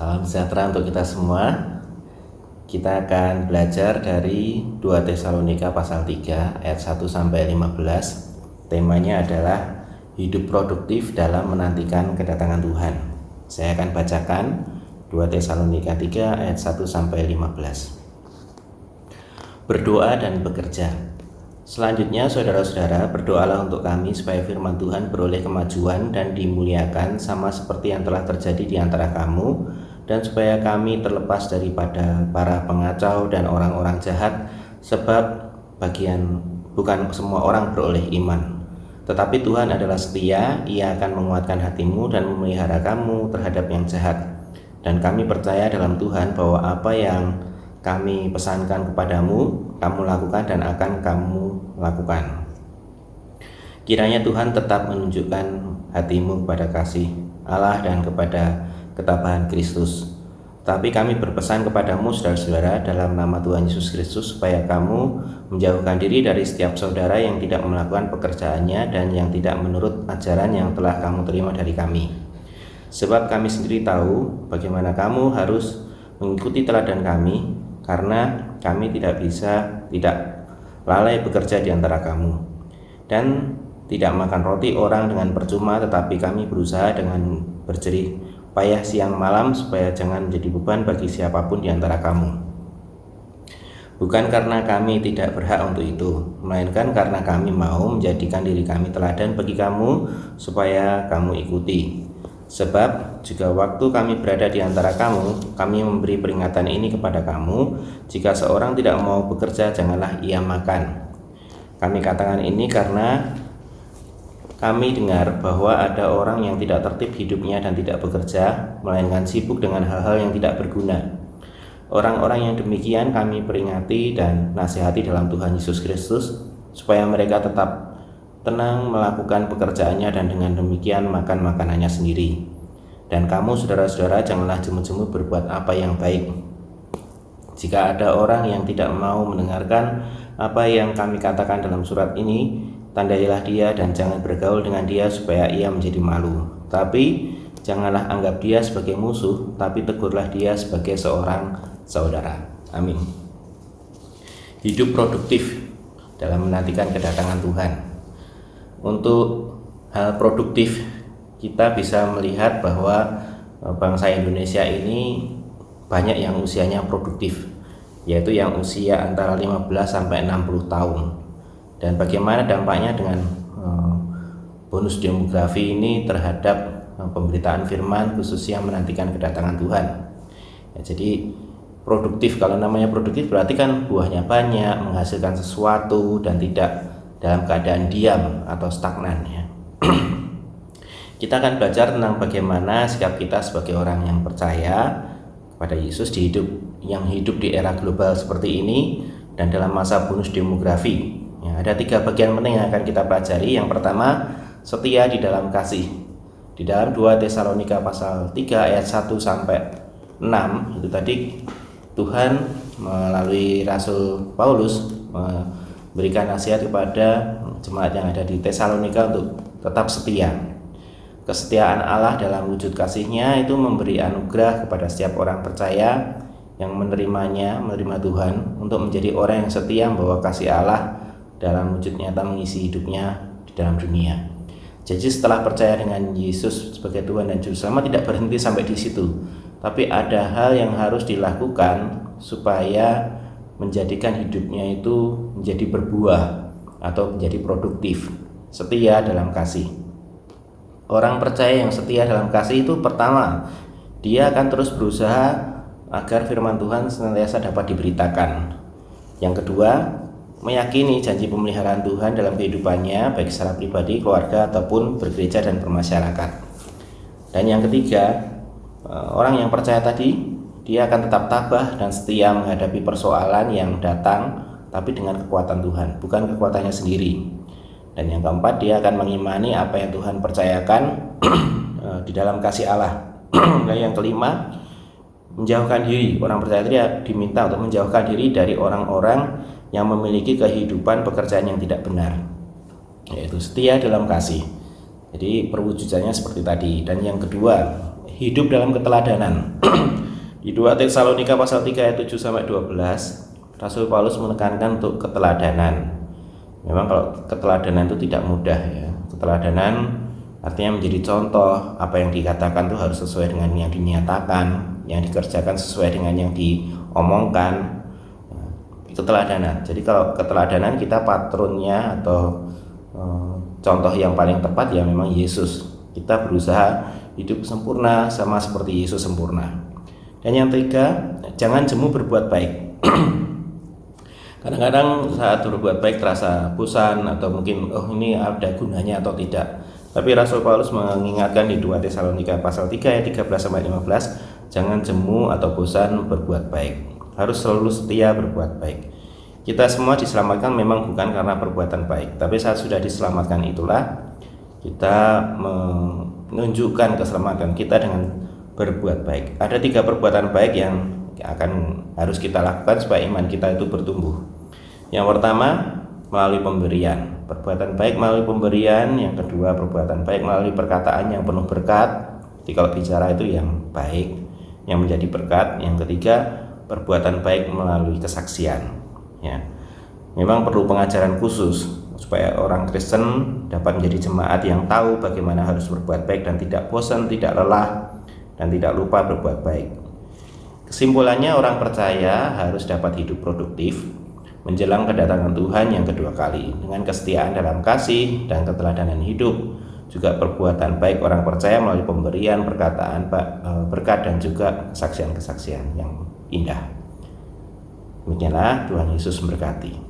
Salam sejahtera untuk kita semua. Kita akan belajar dari 2 Tesalonika pasal 3 ayat 1 sampai 15. Temanya adalah hidup produktif dalam menantikan kedatangan Tuhan. Saya akan bacakan 2 Tesalonika 3 ayat 1 sampai 15. Berdoa dan bekerja. Selanjutnya, saudara-saudara, berdoalah untuk kami supaya firman Tuhan beroleh kemajuan dan dimuliakan sama seperti yang telah terjadi di antara kamu, dan supaya kami terlepas daripada para pengacau dan orang-orang jahat, sebab bukan semua orang beroleh iman. Tetapi Tuhan adalah setia, Ia akan menguatkan hatimu dan memelihara kamu terhadap yang jahat. Dan kami percaya dalam Tuhan bahwa apa yang kami pesankan kepadamu, kamu lakukan dan akan kamu lakukan. Kiranya Tuhan tetap menunjukkan hatimu kepada kasih Allah dan kepada ketabahan Kristus. Tapi kami berpesan kepadamu, saudara-saudara, dalam nama Tuhan Yesus Kristus, supaya kamu menjauhkan diri dari setiap saudara yang tidak melakukan pekerjaannya dan yang tidak menurut ajaran yang telah kamu terima dari kami. Sebab kami sendiri tahu bagaimana kamu harus mengikuti teladan kami, karena kami tidak lalai bekerja di antara kamu, dan tidak makan roti orang dengan percuma, tetapi kami berusaha dengan berjerih payah siang malam supaya jangan menjadi beban bagi siapapun di antara kamu. Bukan karena kami tidak berhak untuk itu, melainkan karena kami mau menjadikan diri kami teladan bagi kamu supaya kamu ikuti. Sebab jika waktu kami berada di antara kamu, kami memberi peringatan ini kepada kamu, jika seorang tidak mau bekerja, janganlah ia makan. Kami katakan ini karena kami dengar bahwa ada orang yang tidak tertib hidupnya dan tidak bekerja, melainkan sibuk dengan hal-hal yang tidak berguna. Orang-orang yang demikian kami peringati dan nasihati dalam Tuhan Yesus Kristus, supaya mereka tetap tenang melakukan pekerjaannya dan dengan demikian makan makanannya sendiri. Dan kamu, saudara-saudara, janganlah jemu-jemu berbuat apa yang baik. Jika ada orang yang tidak mau mendengarkan apa yang kami katakan dalam surat ini, tandailah dia dan jangan bergaul dengan dia supaya ia menjadi malu. Tapi janganlah anggap dia sebagai musuh, tapi tegurlah dia sebagai seorang saudara. Amin. Hidup produktif dalam menantikan kedatangan Tuhan. Untuk hal produktif, kita bisa melihat bahwa bangsa Indonesia ini banyak yang usianya produktif, yaitu yang usia antara 15 sampai 60 tahun. Dan bagaimana dampaknya dengan bonus demografi ini terhadap pemberitaan firman, khususnya menantikan kedatangan Tuhan. Ya, jadi produktif, kalau namanya produktif berarti kan buahnya banyak, menghasilkan sesuatu dan tidak dalam keadaan diam atau stagnan, ya. Kita akan belajar tentang bagaimana sikap kita sebagai orang yang percaya kepada Yesus yang hidup di era global seperti ini dan dalam masa bonus demografi. Ya, ada 3 bagian penting yang akan kita pelajari. Yang pertama, setia di dalam kasih. Di dalam 2 Tesalonika pasal 3 ayat 1 sampai 6 itu tadi Tuhan melalui Rasul Paulus berikan nasihat kepada jemaat yang ada di Tesalonika untuk tetap setia. Kesetiaan Allah dalam wujud kasih-Nya itu memberi anugerah kepada setiap orang percaya yang menerima Tuhan untuk menjadi orang yang setia membawa kasih Allah dalam wujud nyata mengisi hidupnya di dalam dunia. Jadi setelah percaya dengan Yesus sebagai Tuhan dan Juru Selamat tidak berhenti sampai di situ, tapi ada hal yang harus dilakukan supaya menjadikan hidupnya itu menjadi berbuah atau menjadi produktif. Setia dalam kasih. Orang percaya yang setia dalam kasih itu, pertama, dia akan terus berusaha agar firman Tuhan senantiasa dapat diberitakan. Yang kedua, meyakini janji pemeliharaan Tuhan dalam kehidupannya, baik secara pribadi, keluarga, ataupun bergereja dan bermasyarakat. Dan yang ketiga, orang yang percaya tadi, dia akan tetap tabah dan setia menghadapi persoalan yang datang, tapi dengan kekuatan Tuhan, bukan kekuatannya sendiri. Dan yang keempat, dia akan mengimani apa yang Tuhan percayakan di dalam kasih Allah. Dan yang kelima, menjauhkan diri. Orang percaya dia diminta untuk menjauhkan diri dari orang-orang yang memiliki kehidupan pekerjaan yang tidak benar, yaitu setia dalam kasih. Jadi perwujudannya seperti tadi. Dan yang kedua, hidup dalam keteladanan. Di 2 Tesalonika pasal 3 ayat 7 sampai 12, Rasul Paulus menekankan untuk keteladanan. Memang kalau keteladanan itu tidak mudah ya. Keteladanan artinya menjadi contoh, apa yang dikatakan itu harus sesuai dengan yang dinyatakan, yang dikerjakan sesuai dengan yang diomongkan. Keteladanan. Jadi kalau keteladanan kita patronnya atau contoh yang paling tepat ya memang Yesus. Kita berusaha hidup sempurna sama seperti Yesus sempurna. Dan yang ketiga, jangan jemu berbuat baik. Kadang-kadang saat berbuat baik terasa bosan atau mungkin ini ada gunanya atau tidak. Tapi Rasul Paulus mengingatkan di 2 Tesalonika pasal 3 ayat 13 sampai 15, jangan jemu atau bosan berbuat baik. Harus selalu setia berbuat baik. Kita semua diselamatkan memang bukan karena perbuatan baik, tapi saat sudah diselamatkan itulah kita menunjukkan keselamatan kita dengan berbuat baik. Ada 3 perbuatan baik yang harus kita lakukan supaya iman kita itu bertumbuh. Yang pertama, melalui pemberian. Perbuatan baik melalui pemberian. Yang kedua, perbuatan baik melalui perkataan yang penuh berkat. Jadi kalau bicara itu yang baik, yang menjadi berkat. Yang ketiga, perbuatan baik melalui kesaksian. Ya, memang perlu pengajaran khusus supaya orang Kristen dapat menjadi jemaat yang tahu bagaimana harus berbuat baik dan tidak bosan, tidak lelah, dan tidak lupa berbuat baik. Kesimpulannya, orang percaya harus dapat hidup produktif menjelang kedatangan Tuhan yang kedua kali dengan kesetiaan dalam kasih dan keteladanan hidup. Juga perbuatan baik orang percaya melalui pemberian, perkataan berkat dan juga kesaksian-kesaksian yang indah. Demikianlah, Tuhan Yesus memberkati.